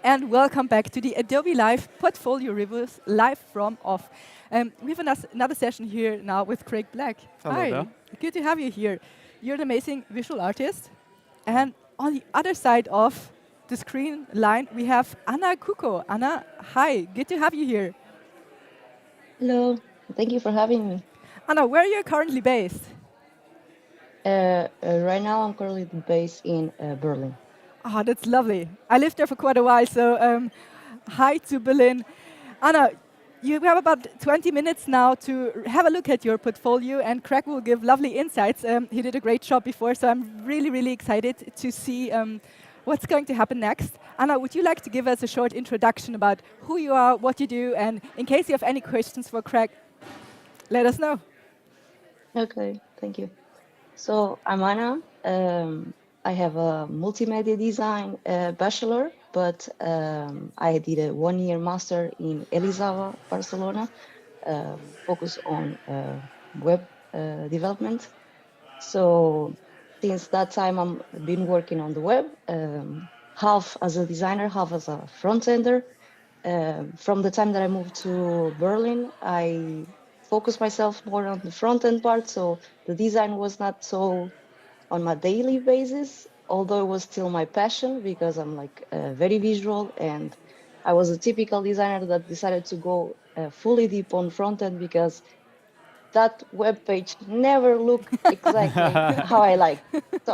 and welcome back to the Adobe Live Portfolio Reviews live from OFF. We have another session here now with Craig Black. Hello there. Hi, good to have you here. You're an amazing visual artist. And on the other side of the screen line, we have Anna Kuko. Anna, hi, good to have you here. Hello, thank you for having me. Anna, where are you currently based? Right now, I'm currently based in Berlin. Ah, that's lovely. I lived there for quite a while, so hi to Berlin. Anna, you have about 20 minutes now to have a look at your portfolio, and Craig will give lovely insights. He did a great job before, so I'm really, really excited to see what's going to happen next. Anna, would you like to give us a short introduction about who you are, what you do, and in case you have any questions for Craig, let us know. Okay, thank you. So I'm Anna. I have a multimedia design bachelor, but I did a 1-year master in Elisava, Barcelona, focus on web development. So since that time, I've been working on the web, half as a designer, half as a front-ender. From the time that I moved to Berlin, I focused myself more on the front-end part, so the design was not so on my daily basis, although it was still my passion because I'm like very visual, and I was a typical designer that decided to go fully deep on front-end because that web page never looked exactly how I liked. So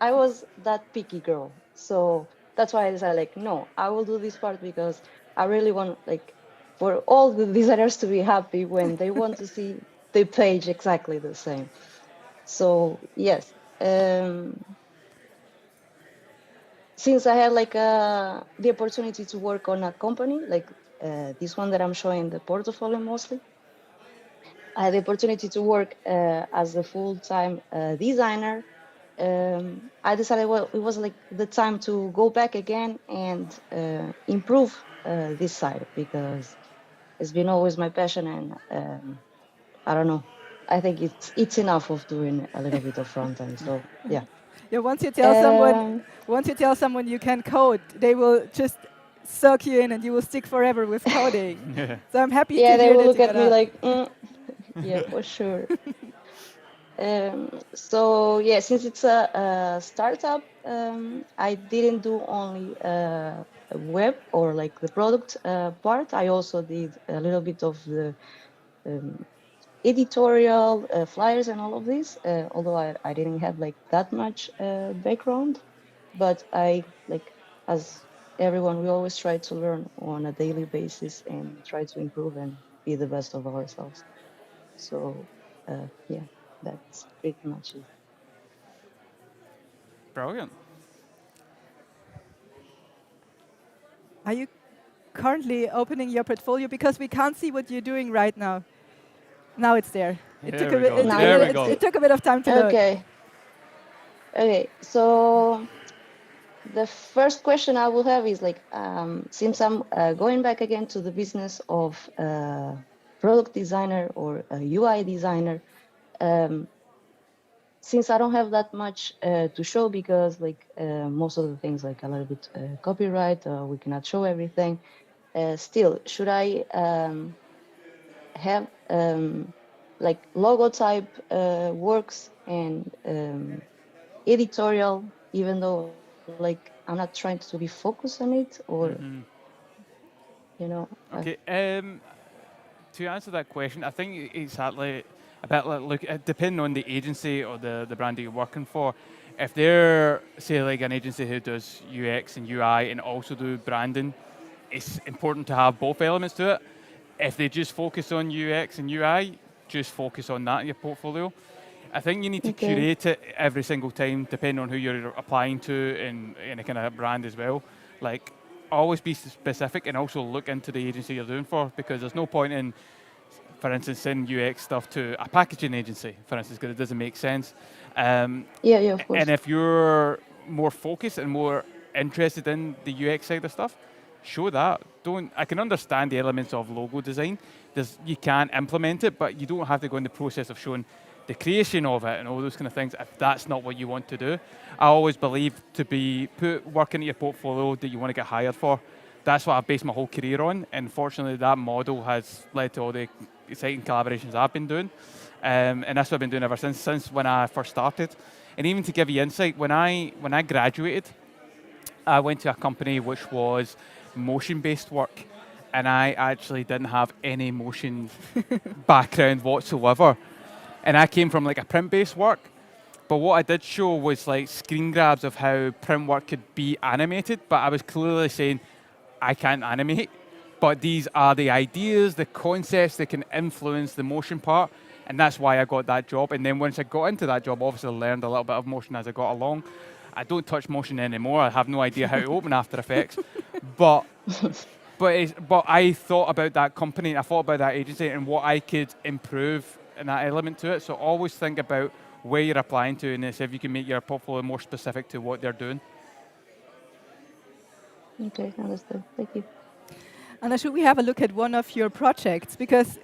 I was that picky girl. So that's why I decided like, no, I will do this part because I really want like for all the designers to be happy when they want to see the page exactly the same. So yes, since I had like the opportunity to work on a company like this one that I'm showing the portfolio mostly, I had the opportunity to work as a full-time designer. I decided, well, it was like the time to go back again and improve this side because it's been always my passion, and I don't know. I think it's enough of doing a little bit of front end. So yeah. Yeah, Um, once you tell someone you can code, they will just suck you in and you will stick forever with coding. Yeah. So I'm happy to yeah, they hear will that look you at got me out. like, yeah, for sure. So yeah, since it's a startup, I didn't do only web or like the product part. I also did a little bit of the um, editorial flyers and all of this. Although I didn't have like that much background, but I like as everyone, we always try to learn on a daily basis and try to improve and be the best of ourselves. So yeah, that's pretty much it. Brilliant. Are you currently opening your portfolio? Because we can't see what you're doing right now. Now it's there. There we go. Now There we it's go. It took a bit of time to load. okay. Okay, so the first question I will have is like, since I'm going back again to the business of product designer or a UI designer, um, since I don't have that much to show because like most of the things like a little bit copyright, we cannot show everything. Still, should I have like logo type works and editorial, even though like I'm not trying to be focused on it, or you know. Okay. To answer that question, I think exactly about like look depending on the agency or the brand that you're working for. If they're say like an agency who does UX and UI and also do branding, it's important to have both elements to it. If they just focus on UX and UI, just focus on that in your portfolio. I think you need to Okay. curate it every single time, depending on who you're applying to and any kind of brand as well. Like, always be specific and also look into the agency you're doing for, because there's no point in, for instance, sending UX stuff to a packaging agency, for instance, because it doesn't make sense. Yeah, of And course. if you're more focused and more interested in the UX side of stuff, show that. Don't. I can understand the elements of logo design. You can implement it, but you don't have to go in the process of showing the creation of it and all those kind of things, if that's not what you want to do. I always believe to put work into your portfolio that you want to get hired for. That's what I've based my whole career on, and fortunately that model has led to all the exciting collaborations I've been doing. And that's what I've been doing ever since when I first started. And even to give you insight, when I graduated, I went to a company which was motion-based work, and I actually didn't have any motion background whatsoever. And I came from like a print-based work, but what I did show was like screen grabs of how print work could be animated, but I was clearly saying, I can't animate, but these are the ideas, the concepts that can influence the motion part, and that's why I got that job. And then once I got into that job, obviously I learned a little bit of motion as I got along. I don't touch motion anymore. I have no idea how to open After Effects, but I thought about that company, I thought about that agency and what I could improve in that element to it. So always think about where you're applying to and see if you can make your portfolio more specific to what they're doing. Okay, understood. Thank you. Anna, should we have a look at one of your projects? Because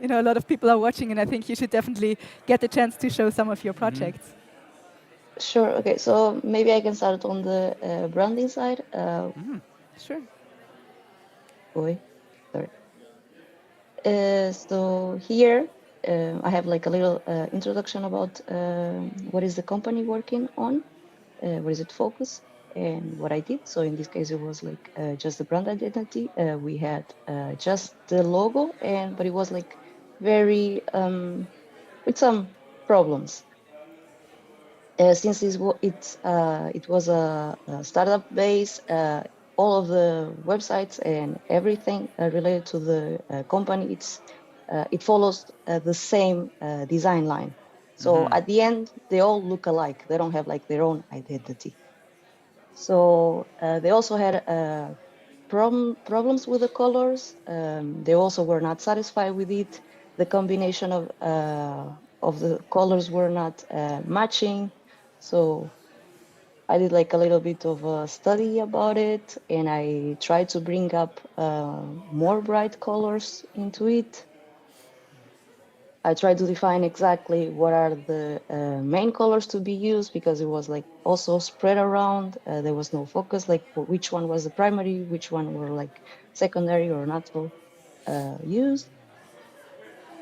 a lot of people are watching, and I think you should definitely get the chance to show some of your projects. Sure. Okay, so maybe I can start on the branding side. Sure. Sorry. So here I have like a little introduction about what is the company working on, what is it focus, and what I did. So in this case, it was like just the brand identity. We had just the logo, but it was like very with some problems. Since it was a startup base, all of the websites and everything related to the company, it follows the same design line. So at the end, they all look alike. They don't have like their own identity. So they also had problems with the colors. They also were not satisfied with it. The combination of the colors were not matching. So I did like a little bit of a study about it, and I tried to bring up more bright colors into it. I tried to define exactly what are the main colors to be used, because it was like also spread around. There was no focus, like which one was the primary, which one were like secondary or not so used.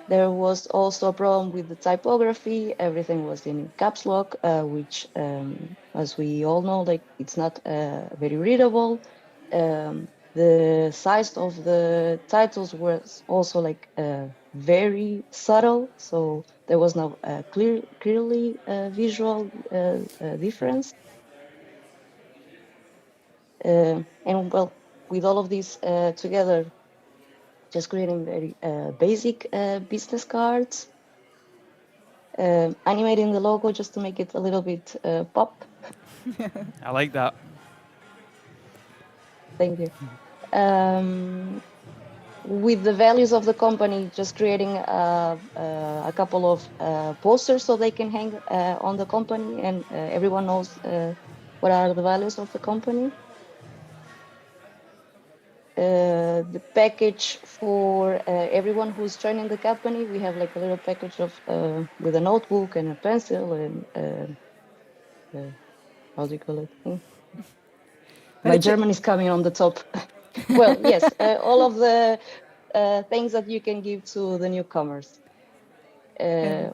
There was also a problem with the typography. Everything was in caps lock, which, as we all know, like it's not very readable. The size of the titles was also like very subtle, so there was no clearly visual difference. And well, with all of these together, just creating very basic business cards, animating the logo just to make it a little bit pop. I like that. Thank you. With the values of the company, just creating a couple of posters so they can hang on the company, and everyone knows what are the values of the company. The package for everyone who's joining the company, we have like a little package of with a notebook and a pencil and how do you call it? My German is coming on the top. Well, yes, all of the things that you can give to the newcomers.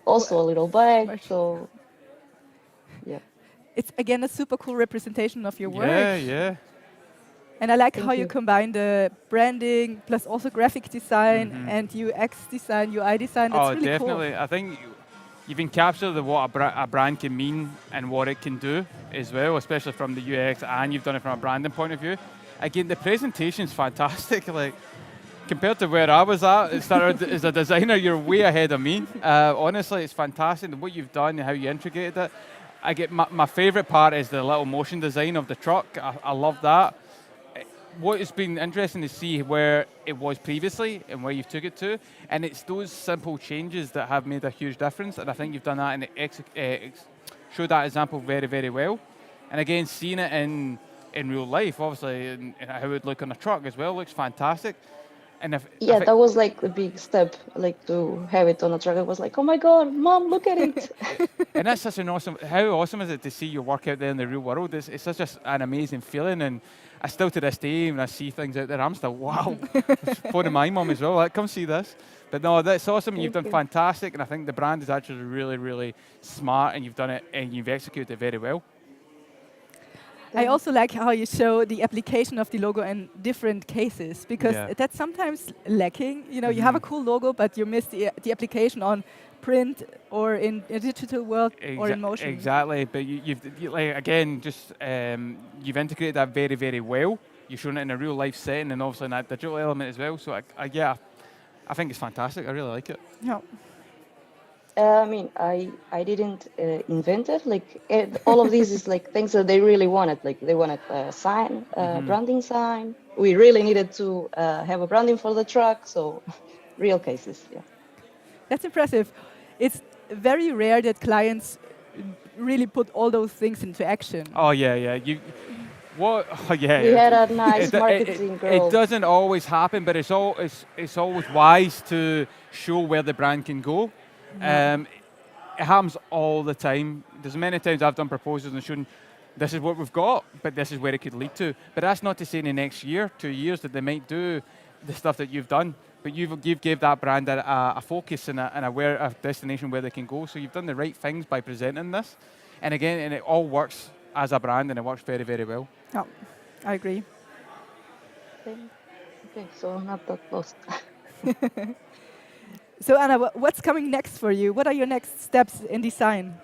Also a little bag, so yeah. It's again a super cool representation of your work. Yeah. And I like how you combine the branding plus also graphic design and UX design, UI design. That's really definitely. cool. I think you've encapsulated what a brand can mean and what it can do as well, especially from the UX, and you've done it from a branding point of view. Again, the presentation's fantastic. Like, compared to where I was at, it started as a designer, you're way ahead of me. Honestly, it's fantastic. What you've done and how you integrated it. I get my favorite part is the little motion design of the truck. I love that. What has been interesting to see where it was previously and where you've took it to, and it's those simple changes that have made a huge difference, and I think you've done that and showed that example very, very well. And again, seeing it in real life, obviously, and how it would look on a truck as well, looks fantastic. And if I Yeah, think that was like a big step, like to have it on a truck. I was like, oh my God, Mom, look at it. and that's such an awesome. How awesome is it to see your work out there in the real world? It's such an amazing feeling, and I still to this day when I see things out there, I'm still wow. Phoning my mum as well. Like, come see this. But no, that's awesome. You've Thank done you. fantastic, and I think the brand is actually really, really smart, and you've done it and you've executed it very well. I Thanks. also like how you show the application of the logo in different cases because Yeah. that's sometimes lacking. You know, you have a Mhm. cool logo, but you miss the application on print or in a digital world or in motion. Exactly, but like again, just you've integrated that very, very well. You've shown it in a real life setting, and obviously in that digital element as well. So yeah, I think it's fantastic. I really like it. Yeah. I mean, I didn't invent it. Like all of these is like things that they really wanted. Like they wanted a sign, a Hmm. branding sign. We really needed to have a branding for the truck. So real cases, yeah. That's impressive. It's very rare that clients really put all those things into action. Oh yeah, yeah. You what? Oh, yeah, We had a nice it marketing it girl. doesn't always happen, but it's always wise to show where the brand can go. Yeah. Um, it happens all the time. There's many times I've done proposals and shown this is what we've got, but this is where it could lead to. But that's not to say in the next year, 2 years, that they might do the stuff that you've done. But you've gave that brand a focus and a destination where they can go. So you've done the right things by presenting this. And again, and it all works as a brand and it works very, very well. Yeah, I agree. Okay, so I'm not that close. So Anna, what's coming next for you? What are your next steps in design?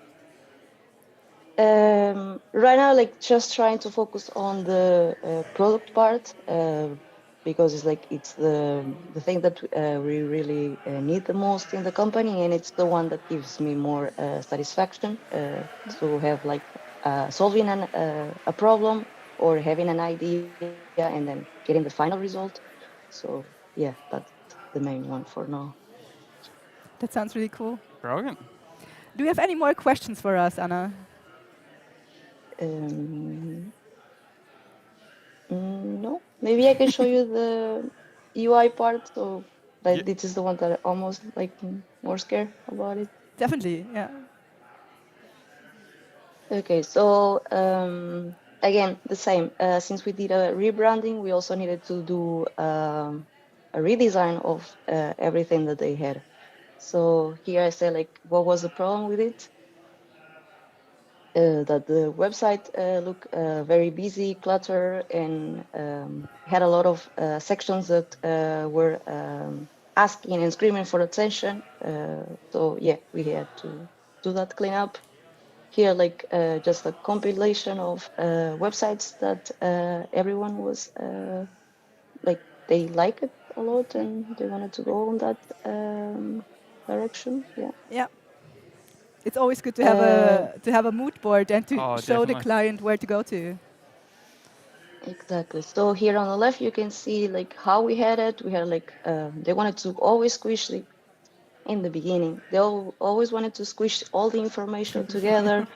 Right now, like just trying to focus on the product part because it's like it's the thing that we really need the most in the company, and it's the one that gives me more satisfaction to have like solving a problem or having an idea and then getting the final result. So yeah, that's the main one for now. That sounds really cool. Brilliant. Do you have any more questions for us, Anna? Um, no, maybe I can show you the UI part. So Yeah. that this is the one that I almost like more scared about it. Definitely, yeah. Okay, so again, the same. Since we did a rebranding, we also needed to do a redesign of everything that they had. So here I say like, what was the problem with it? That the website looked very busy, clutter, and had a lot of sections that were asking and screaming for attention. So yeah, we had to do that cleanup. Here, like just a compilation of websites that everyone was like they like it a lot and they wanted to go on that direction. Yeah. Yeah. It's always good Uh, to have a mood board and to Oh, show the definitely. client where to go to. Exactly. So here on the left, you can see like how we had it. We had like they wanted to always squish the in the beginning. They always wanted to squish all the information together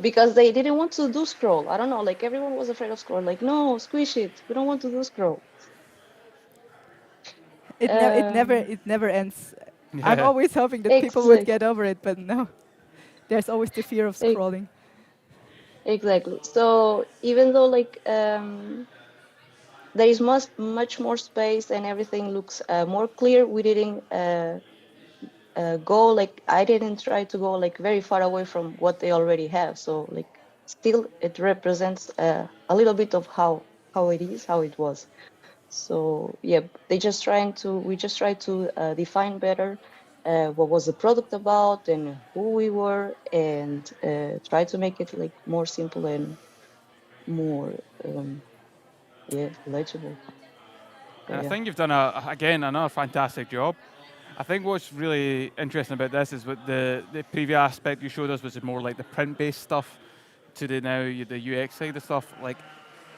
because they didn't want to do scroll. I don't know. Like everyone was afraid of scroll. Like no, squish it. We don't want to do scroll. Um, It never ends. I'm Yeah. always hoping that people would exactly. get over it, but no. There's always the fear of scrolling. Exactly. So even though like there is much more space and everything looks more clear, we didn't go like I didn't try to go like very far away from what they already have. So like still it represents a little bit of how it is, how it was. So yeah, we just tried to define better what was the product about and who we were, and try to make it like more simple and more yeah legible. And But I yeah. think you've done again another fantastic job. I think what's really interesting about this is what the previous aspect you showed us was more like the print-based stuff to the UX side of stuff. Like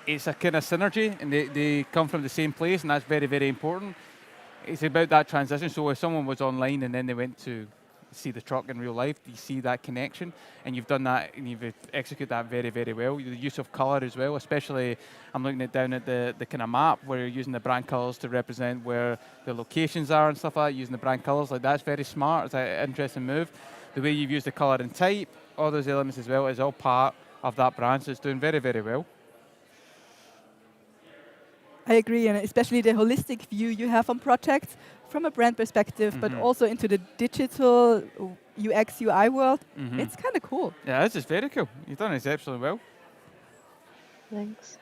it's a kind of synergy, and they come from the same place, and that's very, very important. It's about that transition. So if someone was online and then they went to see the truck in real life, you see that connection, and you've done that, and you've executed that very, very well. The use of colour as well, especially, I'm looking down at the kind of map where you're using the brand colours to represent where the locations are and stuff like that, using the brand colours, like that's very smart, it's an interesting move. The way you've used the colour and type, all those elements as well, is all part of that brand, so it's doing very, very well. I agree, and especially the holistic view you have on projects from a brand perspective, but also into the digital UX, UI world. It's kind of cool. Yeah, this is very cool. You've done exceptionally well. Thanks.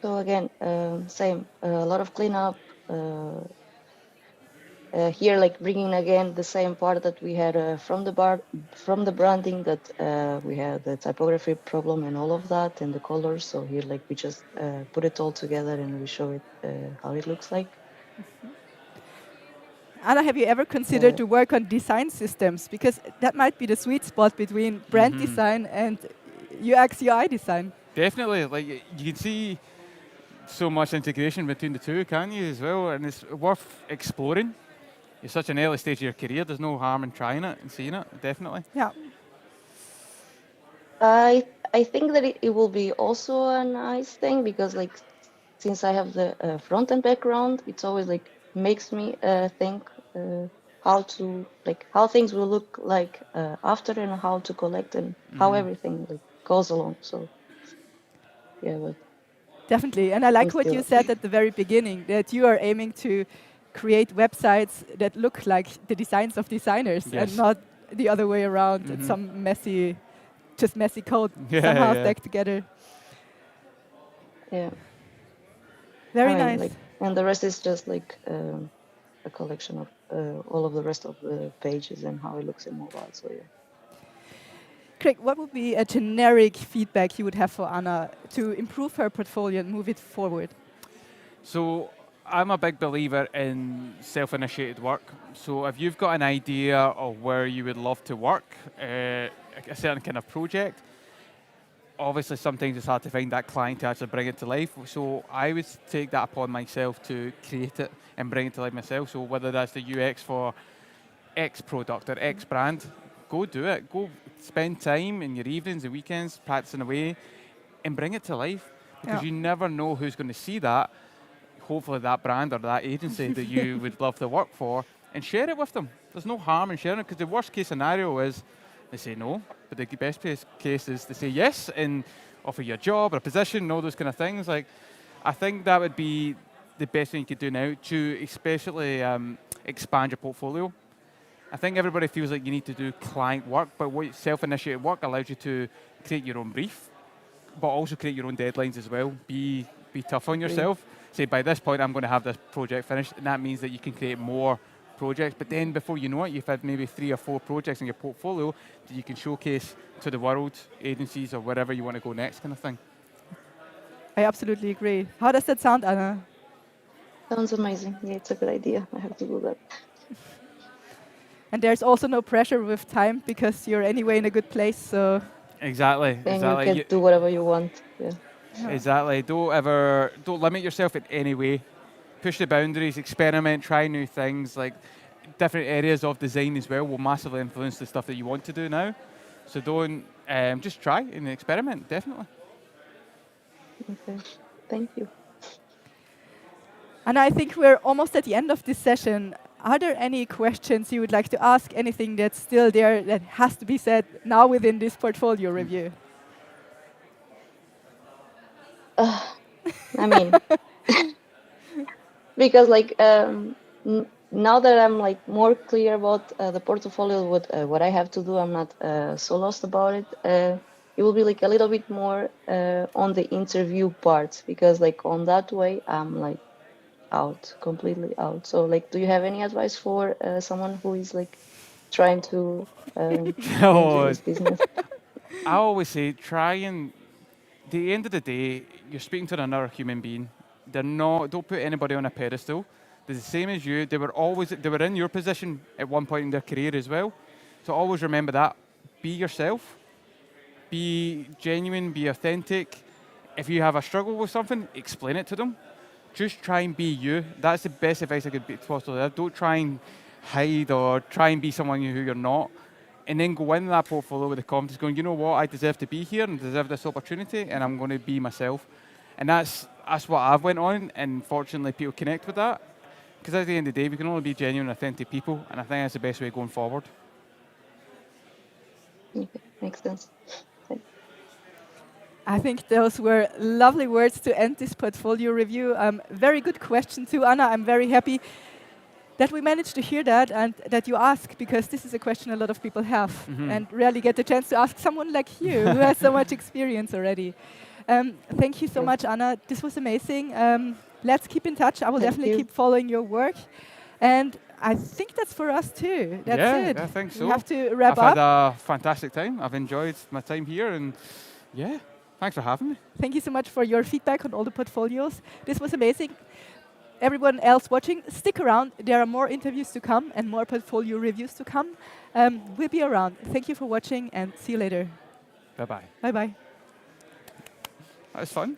So again, same, a lot of cleanup. Here, like bringing again the same part that we had from the branding, that we had the typography problem and all of that, and the colors. So here, like we just put it all together and we show it how it looks like. Anna, have you ever considered to work on design systems? Because that might be the sweet spot between brand design and UX, UI design. Definitely, like you can see so much integration between the two, can't you, as well? And it's worth exploring. You're such an early stage of your career, there's no harm in trying it and seeing it, definitely. Yeah. I think that it will be also a nice thing, because like since I have the front-end background, it's always like makes me think how things will look like after, and how to collect, and how everything like goes along. So yeah, but definitely. And I like what you said at the very beginning, that you are aiming to create websites that look like the designs of designers, and not the other way around. It's some messy code somehow stacked together. Yeah. Very nice. Like, and the rest is just like a collection of all of the rest of the pages and how it looks in mobile. So yeah. Craig, what would be a generic feedback you would have for Anna to improve her portfolio and move it forward? So I'm a big believer in self-initiated work. So if you've got an idea of where you would love to work, a certain kind of project, obviously sometimes it's hard to find that client to actually bring it to life. So I would take that upon myself to create it and bring it to life myself. So whether that's the UX for X product or X brand, go do it. Go spend time in your evenings and weekends practicing away and bring it to life, because you never know who's going to see that. Hopefully that brand or that agency that you would love to work for, and share it with them. There's no harm in sharing it, because the worst case scenario is they say no, but the best case is they say yes and offer you a job or a position and all those kind of things. Like, I think that would be the best thing you could do now to especially expand your portfolio. I think everybody feels like you need to do client work, but what self-initiated work allows you to create your own brief, but also create your own deadlines as well. Be tough on yourself. Say, by this point, I'm going to have this project finished, and that means that you can create more projects. But then, before you know it, you've had maybe 3 or 4 projects in your portfolio that you can showcase to the world, agencies, or wherever you want to go next, kind of thing. I absolutely agree. How does that sound, Anna? Sounds amazing. Yeah, it's a good idea. I have to do that. And there's also no pressure with time, because you're anyway in a good place. So Exactly. And you can do whatever you want. Yeah. Exactly. Don't limit yourself in any way. Push the boundaries, experiment, try new things. Like, different areas of design as well will massively influence the stuff that you want to do now. So don't, just try and experiment, definitely. Okay. Thank you. And I think we're almost at the end of this session. Are there any questions you would like to ask? Anything that's still there that has to be said now within this portfolio review? I mean, because like now that I'm like more clear about the portfolio, what I have to do, I'm not so lost about it. It will be like a little bit more on the interview part, because like on that way I'm like completely out. So like, do you have any advice for someone who is like trying to enter this business? I always say, at the end of the day, you're speaking to another human being. Don't put anybody on a pedestal. They're the same as you. They were in your position at one point in their career as well. So always remember that. Be yourself. Be genuine, be authentic. If you have a struggle with something, explain it to them. Just try and be you. That's the best advice I could possibly have. Don't try and hide or try and be someone who you're not, and then go in that portfolio with the confidence, going, you know what, I deserve to be here and deserve this opportunity, and I'm going to be myself. And that's what I've went on, and fortunately people connect with that. Because at the end of the day, we can only be genuine, authentic people, and I think that's the best way going forward. Okay, makes sense. I think those were lovely words to end this portfolio review. Very good question too, Anna. I'm very happy that we managed to hear that and that you ask, because this is a question a lot of people have and rarely get the chance to ask someone like you who has so much experience already. Thank you so much, Anna. This was amazing. Let's keep in touch. I will definitely keep following your work. And I think that's for us too. That's it. I think so. We have to wrap I've up. had a fantastic time. I've enjoyed my time here, and yeah, thanks for having me. Thank you so much for your feedback on all the portfolios. This was amazing. Everyone else watching, stick around. There are more interviews to come and more portfolio reviews to come. We'll be around. Thank you for watching, and see you later. Bye-bye. Bye-bye. That was fun.